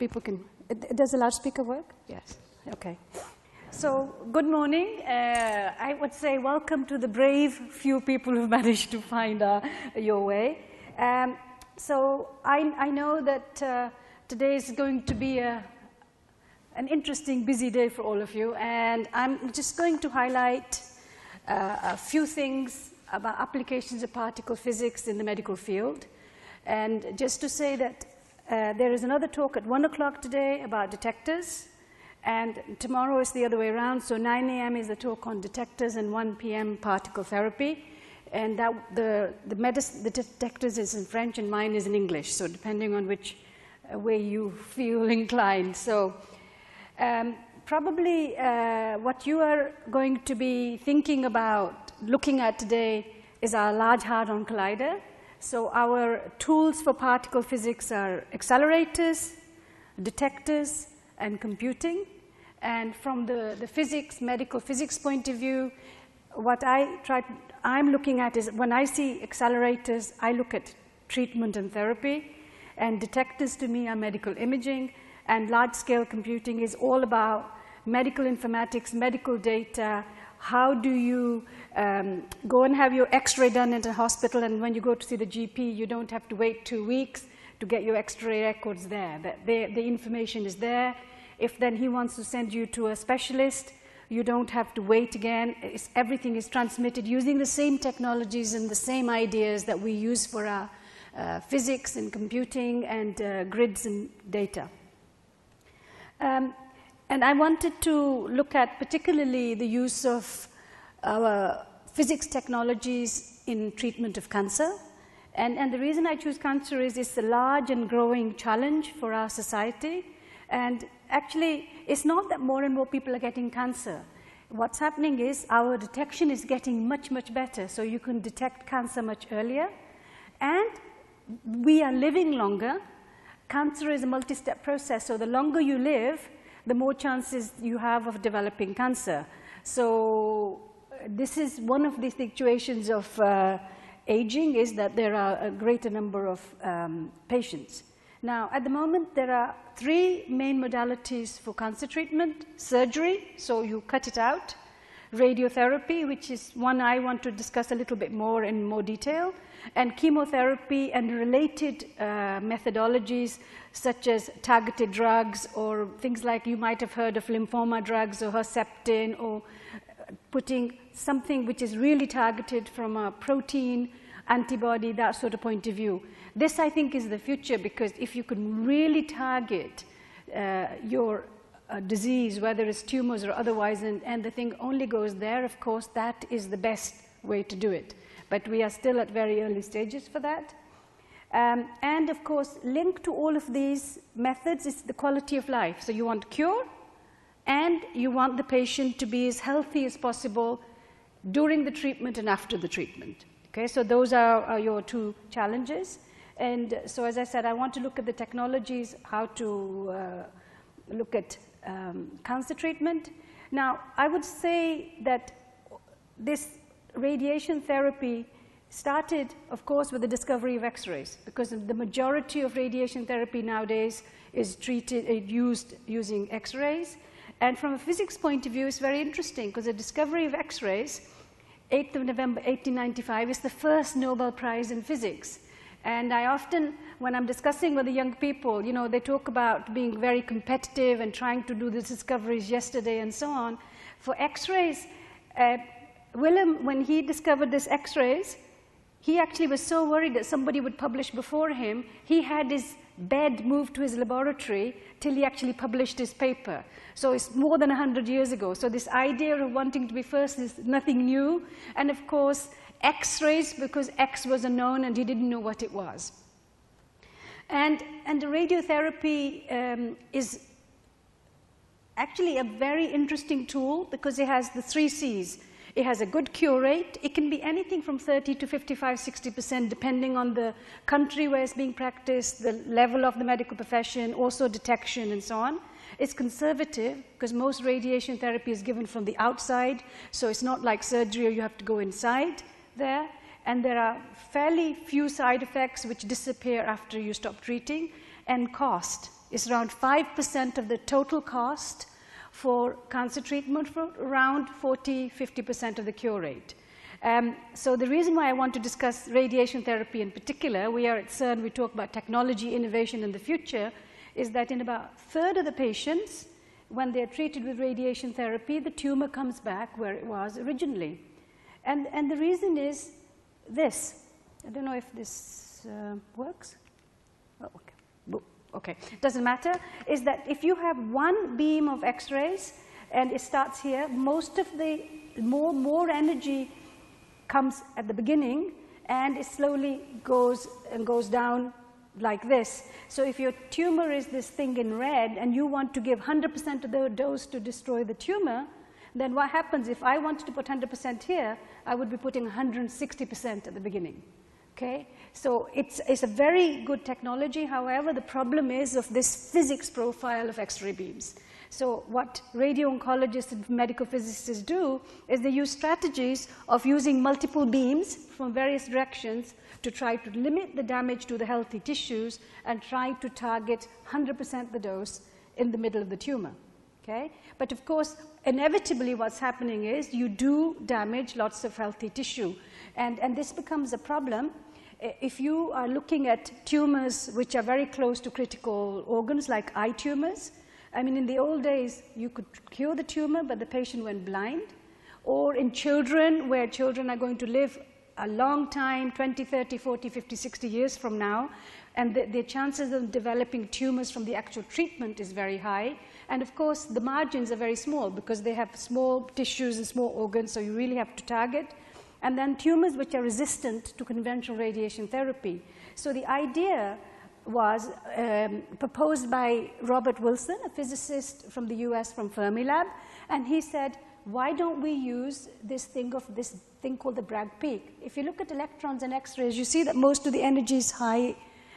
people can, does the loudspeaker work? Yes, okay. So, good morning. I would say welcome to the brave few people who managed to find your way. So, I know that today is going to be an interesting, busy day for all of you, and I'm just going to highlight a few things about applications of particle physics in the medical field. And just to say that there is another talk at 1 o'clock today about detectors. And tomorrow is the other way around, so 9 a.m. is the talk on detectors and 1 p.m. particle therapy. And that the detectors is in French and mine is in English, so depending on which way you feel inclined. So probably what you are going to be thinking about looking at today is our Large Hadron Collider. So our tools for particle physics are accelerators, detectors, and computing. And from the physics, medical physics point of view, what I'm looking at is when I see accelerators, I look at treatment and therapy, and detectors to me are medical imaging, and large-scale computing is all about medical informatics, medical data. How do you go and have your X-ray done in a hospital, and when you go to see the GP, you don't have to wait 2 weeks to get your X-ray records there. The information is there. If then he wants to send you to a specialist, you don't have to wait again. Everything is transmitted using the same technologies and the same ideas that we use for our physics and computing and grids and data. And I wanted to look at particularly the use of our physics technologies in treatment of cancer. And the reason I choose cancer is it's a large and growing challenge for our society. And actually, it's not that more and more people are getting cancer. What's happening is our detection is getting much, much better. So you can detect cancer much earlier. And we are living longer. Cancer is a multi-step process. So the longer you live, the more chances you have of developing cancer. So this is one of the situations of aging, is that there are a greater number of patients. Now, at the moment, there are 3 main modalities for cancer treatment: surgery, so you cut it out; radiotherapy, which is one I want to discuss a little bit more in more detail; and chemotherapy and related methodologies such as targeted drugs, or things like you might have heard of lymphoma drugs or Herceptin, or putting something which is really targeted from a protein, antibody, that sort of point of view. This, I think, is the future, because if you can really target your disease, whether it's tumors or otherwise, and the thing only goes there, of course, that is the best way to do it. But we are still at very early stages for that. And of course, linked to all of these methods is the quality of life. So you want cure, and you want the patient to be as healthy as possible during the treatment and after the treatment. Okay, so those are your 2 challenges. And so, as I said, I want to look at the technologies, how to look at cancer treatment. Now, I would say that this radiation therapy started, of course, with the discovery of X-rays, because the majority of radiation therapy nowadays is used using X-rays. And from a physics point of view, it's very interesting, because the discovery of X-rays, 8th of November 1895, is the first Nobel Prize in physics. And I often, when I'm discussing with the young people, you know, they talk about being very competitive and trying to do the discoveries yesterday and so on. For X-rays, Willem, when he discovered this X-rays, he actually was so worried that somebody would publish before him. He had his bed moved to his laboratory till he actually published his paper. So it's more than 100 years ago. So this idea of wanting to be first is nothing new. And of course, X-rays, because X was unknown and he didn't know what it was. And the radiotherapy is actually a very interesting tool, because it has the 3 C's. It has a good cure rate. It can be anything from 30 to 55, 60%, depending on the country where it's being practiced, the level of the medical profession, also detection, and so on. It's conservative, because most radiation therapy is given from the outside, so it's not like surgery where you have to go inside there. And there are fairly few side effects which disappear after you stop treating. And cost It's around 5% of the total cost for cancer treatment, for around 40–50% of the cure rate. So the reason why I want to discuss radiation therapy in particular, we are at CERN, we talk about technology, innovation in the future, is that in about a third of the patients, when they're treated with radiation therapy, the tumor comes back where it was originally. And the reason is this. I don't know if this works. Oh, okay. Okay, doesn't matter, is that if you have one beam of X-rays and it starts here, most of the more energy comes at the beginning and it slowly goes down like this. So if your tumor is this thing in red and you want to give 100% of the dose to destroy the tumor, then what happens if I wanted to put 100% here, I would be putting 160% at the beginning. Okay? So it's a very good technology. However, the problem is of this physics profile of X-ray beams. So what radio-oncologists and medical physicists do is they use strategies of using multiple beams from various directions to try to limit the damage to the healthy tissues and try to target 100% the dose in the middle of the tumor. Okay? But of course, inevitably what's happening is you do damage lots of healthy tissue. And this becomes a problem if you are looking at tumors which are very close to critical organs like eye tumors. I mean, in the old days, you could cure the tumor, but the patient went blind. Or in children, where children are going to live a long time, 20, 30, 40, 50, 60 years from now, and the chances of developing tumors from the actual treatment is very high. And of course, the margins are very small because they have small tissues and small organs, so you really have to target. And then tumors which are resistant to conventional radiation therapy. So the idea was proposed by Robert Wilson, a physicist from the US from Fermilab, and he said, why don't we use this thing called the Bragg Peak? If you look at electrons and X-rays, you see that most of the energy is high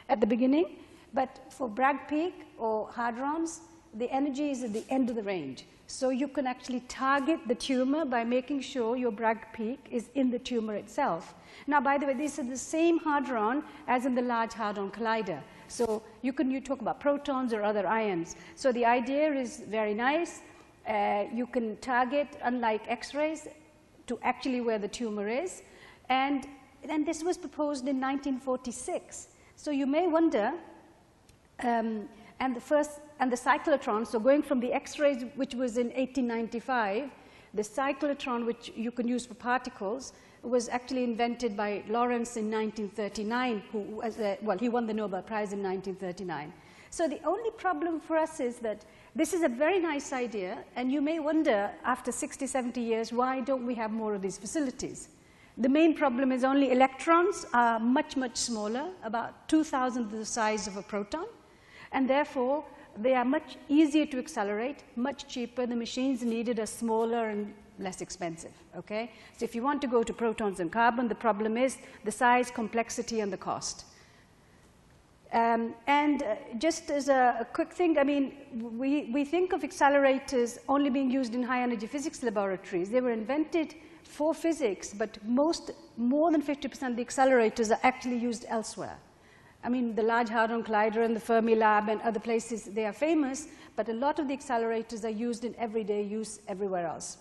at the beginning, but for Bragg Peak or hadrons, the energy is at the end of the range. So you can actually target the tumor by making sure your Bragg Peak is in the tumor itself. Now, by the way, these are the same hadron as in the Large Hadron Collider. So you talk about protons or other ions. So the idea is very nice. You can target, unlike X-rays, to actually where the tumor is. And this was proposed in 1946. So you may wonder, and the cyclotron, so going from the X-rays, which was in 1895, the cyclotron, which you can use for particles, was actually invented by Lawrence in 1939, he won the Nobel Prize in 1939. So the only problem for us is that this is a very nice idea, and you may wonder, after 60, 70 years, why don't we have more of these facilities? The main problem is only electrons are much, much smaller, about 2,000th the size of a proton, and therefore, they are much easier to accelerate, much cheaper. The machines needed are smaller and less expensive, okay? So if you want to go to protons and carbon, the problem is the size, complexity, and the cost. Just as a quick thing, I mean, we think of accelerators only being used in high-energy physics laboratories. They were invented for physics, but more than 50% of the accelerators are actually used elsewhere. I mean, the Large Hadron Collider and the Fermilab and other places, they are famous, but a lot of the accelerators are used in everyday use everywhere else.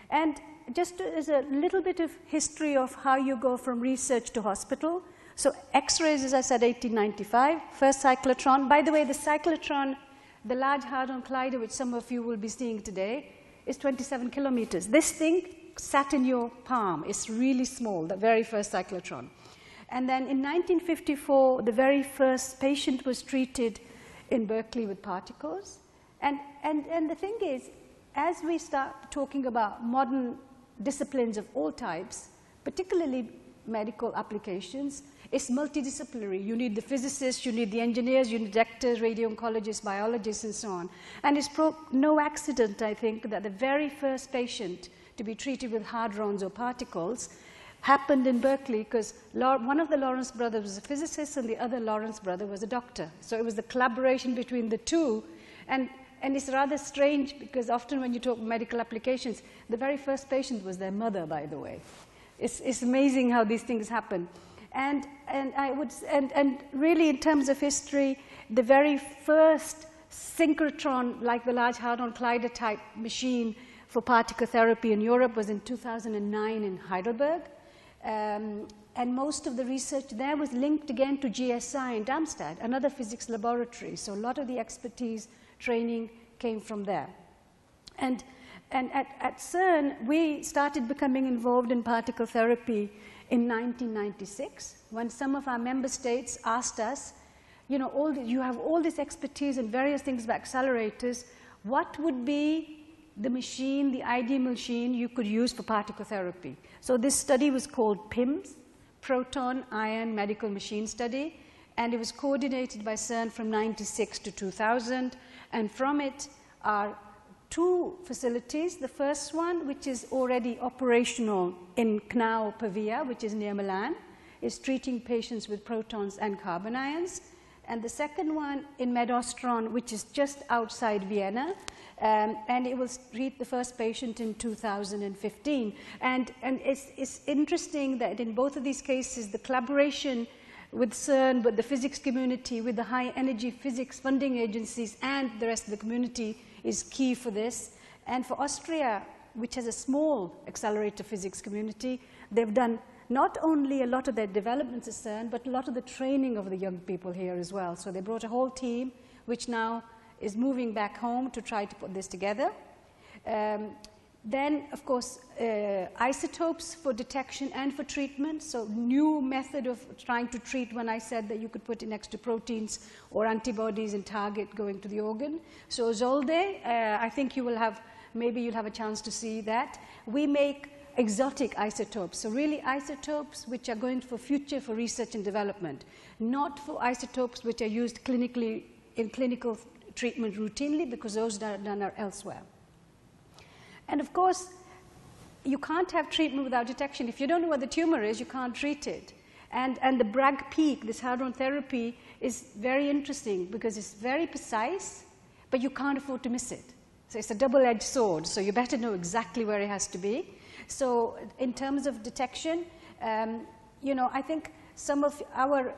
And just as a little bit of history of how you go from research to hospital. So X-rays, as I said, 1895, first cyclotron. By the way, the cyclotron, the Large Hadron Collider, which some of you will be seeing today, is 27 kilometers. This thing sat in your palm. It's really small, the very first cyclotron. And then in 1954, the very first patient was treated in Berkeley with particles. And the thing is, as we start talking about modern disciplines of all types, particularly medical applications, it's multidisciplinary. You need the physicists, you need the engineers, you need doctors, radio-oncologists, biologists, and so on. And it's no accident, I think, that the very first patient to be treated with hadrons or particles happened in Berkeley because one of the Lawrence brothers was a physicist and the other Lawrence brother was a doctor. So it was the collaboration between the two. And it's rather strange because often when you talk medical applications, the very first patient was their mother, by the way. It's amazing how these things happen. And really in terms of history, the very first synchrotron, like the Large Hadron Collider type machine for particle therapy in Europe, was in 2009 in Heidelberg. And most of the research there was linked again to GSI in Darmstadt, another physics laboratory. So a lot of the expertise training came from there. And at CERN, we started becoming involved in particle therapy in 1996, when some of our member states asked us, you know, you have all this expertise in various things about accelerators. What would be the machine, the ideal machine you could use for particle therapy? So this study was called PIMS, Proton Ion Medical Machine Study, and it was coordinated by CERN from 96 to 2000, and from it are two facilities. The first one, which is already operational in Knau, Pavia, which is near Milan, is treating patients with protons and carbon ions. And the second one in Medostron, which is just outside Vienna, and it will treat the first patient in 2015. And it's interesting that in both of these cases, the collaboration with CERN, with the physics community, with the high energy physics funding agencies, and the rest of the community is key for this. And for Austria, which has a small accelerator physics community, they've done not only a lot of their developments at CERN, but a lot of the training of the young people here as well. So they brought a whole team, which now is moving back home to try to put this together. Then, of course, isotopes for detection and for treatment. So new method of trying to treat, when I said that you could put it next to proteins or antibodies and target going to the organ. So Zolde, I think you will have, maybe you'll have a chance to see that. We make exotic isotopes, so really isotopes which are going for future for research and development, not for isotopes which are used clinically in clinical treatment routinely, because those that are done are elsewhere. And of course, you can't have treatment without detection. If you don't know what the tumor is, you can't treat it. And the Bragg Peak, this hadron therapy, is very interesting because it's very precise, but you can't afford to miss it. So it's a double-edged sword, so you better know exactly where it has to be. So in terms of detection, you know, I think some of our,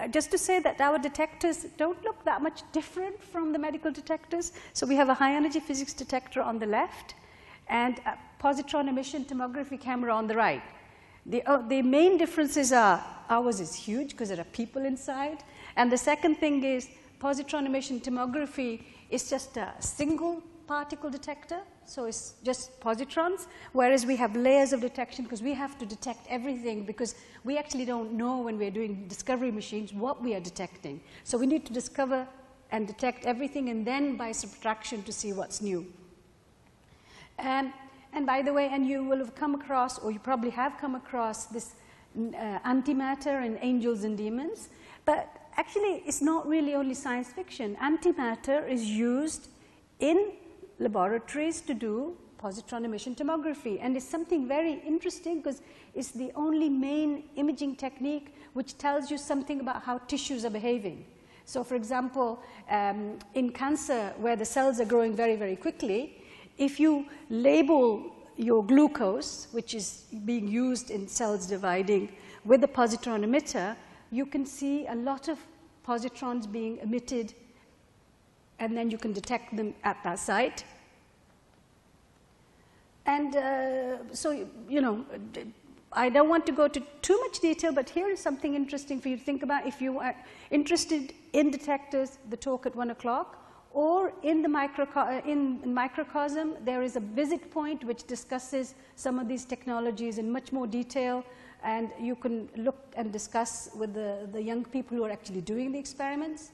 just to say that our detectors don't look that much different from the medical detectors. So we have a high energy physics detector on the left and a positron emission tomography camera on the right. The main differences are ours is huge because there are people inside. And the second thing is positron emission tomography is just a single particle detector, so it's just positrons, whereas we have layers of detection because we have to detect everything, because we actually don't know when we're doing discovery machines what we are detecting. So we need to discover and detect everything, and then by subtraction to see what's new. And by the way, and you will have come across, or you probably have come across, this antimatter in Angels and Demons, but actually it's not really only science fiction. Antimatter is used in laboratories to do positron emission tomography, and it's something very interesting because it's the only main imaging technique which tells you something about how tissues are behaving. So for example, in cancer, where the cells are growing very, very quickly, if you label your glucose, which is being used in cells dividing, with a positron emitter, you can see a lot of positrons being emitted, and then you can detect them at that site. And so, you know, I don't want to go to too much detail, but here is something interesting for you to think about. If you are interested in detectors, the talk at 1 o'clock, or in the microcosm, there is a visit point which discusses some of these technologies in much more detail, and you can look and discuss with the young people who are actually doing the experiments.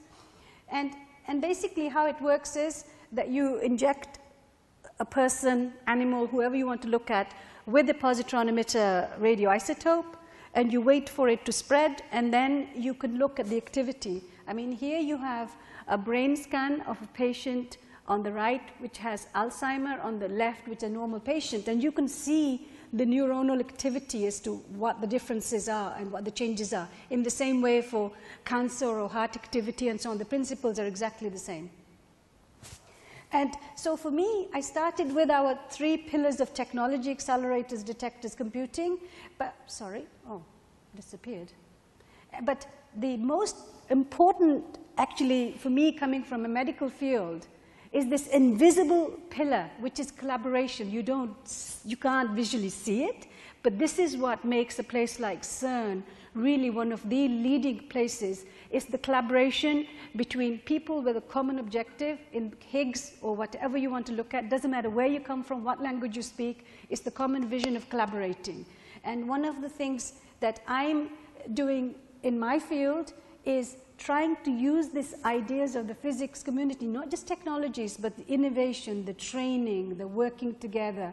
And basically how it works is that you inject a person, animal, whoever you want to look at, with a positron emitter radioisotope, and you wait for it to spread, and then you can look at the activity. I mean, here you have a brain scan of a patient on the right, which has Alzheimer, on the left, which is a normal patient, and you can see the neuronal activity as to what the differences are and what the changes are. In the same way for cancer or heart activity and so on, the principles are exactly the same. And so for me, I started with our 3 pillars of technology: accelerators, detectors, computing. But, sorry, oh, disappeared. But the most important actually, for me, coming from a medical field, is this invisible pillar, which is collaboration. You can't visually see it, but this is what makes a place like CERN really one of the leading places, is the collaboration between people with a common objective in Higgs or whatever you want to look at. Doesn't matter where you come from, what language you speak, it's the common vision of collaborating. And one of the things that I'm doing in my field is trying to use these ideas of the physics community, not just technologies, but the innovation, the training, the working together,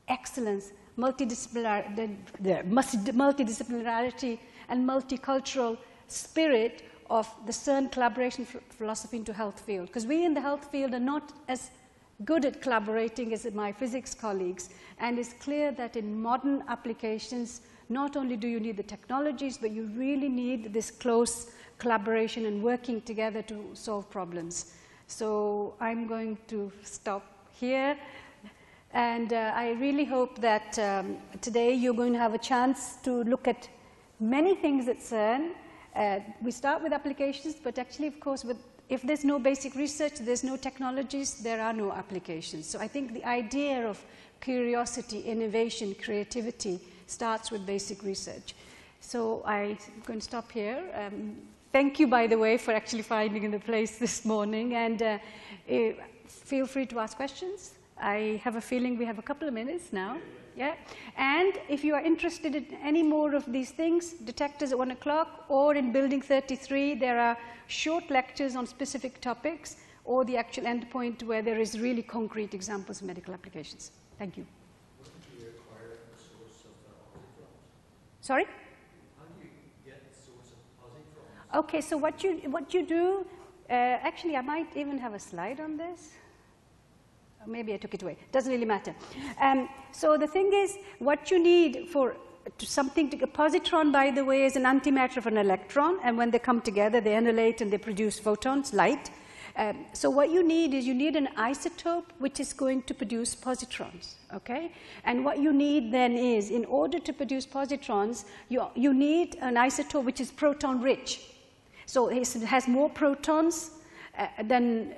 excellence, multidisciplinarity and multicultural spirit of the CERN collaboration philosophy into health field. Because we in the health field are not as good at collaborating as my physics colleagues. And it's clear that in modern applications, not only do you need the technologies, but you really need this close collaboration and working together to solve problems. So I'm going to stop here. And I really hope that today you're going to have a chance to look at many things at CERN. We start with applications, but actually, of course, if there's no basic research, there's no technologies, there are no applications. So I think the idea of curiosity, innovation, creativity starts with basic research. So I'm going to stop here. Thank you, by the way, for actually finding the place this morning. And feel free to ask questions. I have a feeling we have a couple of minutes now. Yeah. And if you are interested in any more of these things, detectors at 1 o'clock, or in Building 33, there are short lectures on specific topics, or the actual endpoint where there is really concrete examples of medical applications. Thank you. What do you acquire the source of the positrons? Sorry? How do you get the source of positrons? Okay, so what you do, actually, I might even have a slide on this. Maybe I took it away. Doesn't really matter. So the thing is, what you need for a positron, by the way, is an antimatter of an electron, and when they come together, they annihilate and they produce photons, light. So what you need is an isotope which is going to produce positrons, okay? And what you need then is, in order to produce positrons, you need an isotope which is proton-rich. So it has more protons than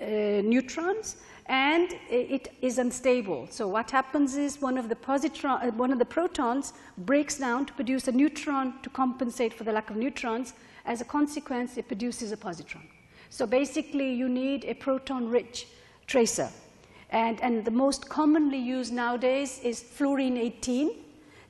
neutrons, and it is unstable. So what happens is one of the protons breaks down to produce a neutron to compensate for the lack of neutrons. As a consequence, it produces a positron. So basically, you need a proton-rich tracer. And the most commonly used nowadays is fluorine-18.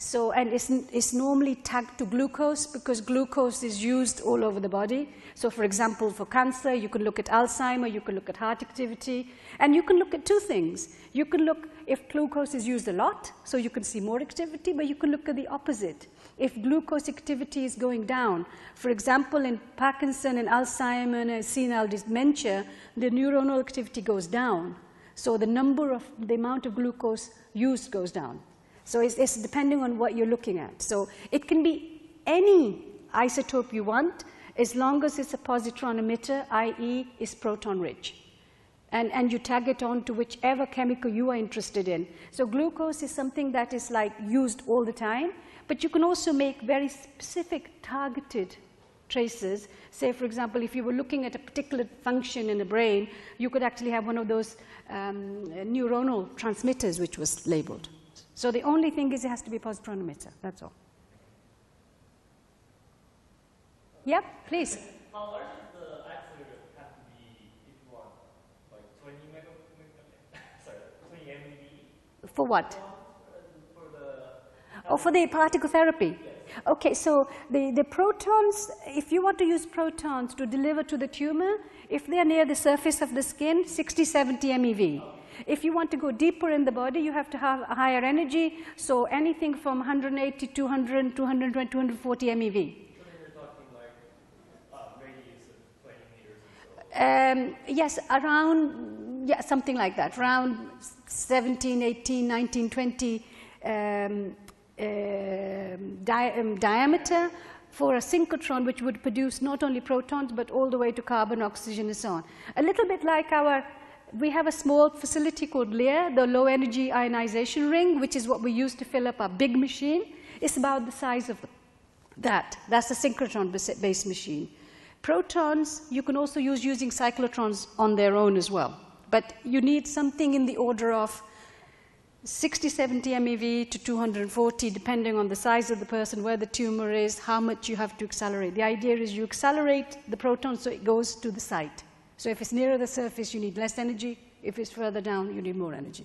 So, and it's normally tagged to glucose because glucose is used all over the body. So, for example, for cancer, you can look at Alzheimer, you can look at heart activity, and you can look at two things. You can look if glucose is used a lot, so you can see more activity, but you can look at the opposite. If glucose activity is going down, for example, in Parkinson and Alzheimer and senile dementia, the neuronal activity goes down. So the amount of glucose used goes down. So it's depending on what you're looking at. So it can be any isotope you want, as long as it's a positron emitter, i.e. is proton-rich. And you tag it on to whichever chemical you are interested in. So glucose is something that is like used all the time, but you can also make very specific targeted traces. Say, for example, if you were looking at a particular function in the brain, you could actually have one of those neuronal transmitters which was labeled. So the only thing is it has to be a positron emitter, that's all. Yep, please. How large does the accelerator have to be if you want, like 20 MeV? For what? For the... Oh, for the particle therapy? Yes. Okay, so the protons, if you want to use protons to deliver to the tumor, if they are near the surface of the skin, 60, 70 MeV. If you want to go deeper in the body, you have to have a higher energy, so anything from 180, 200, 220, 240 MeV. So then you're talking like radius of 20 meters or so? Yes, around, yeah, something like that, around 17, 18, 19, 20 diameter for a synchrotron, which would produce not only protons, but all the way to carbon, oxygen, and so on. A little bit like we have a small facility called LEAR, the low energy ionization ring, which is what we use to fill up our big machine. It's about the size of that. That's a synchrotron-based machine. Protons, you can also use using cyclotrons on their own as well. But you need something in the order of 60, 70 MeV to 240, depending on the size of the person, where the tumor is, how much you have to accelerate. The idea is you accelerate the proton so it goes to the site. So if it's nearer the surface, you need less energy. If it's further down, you need more energy.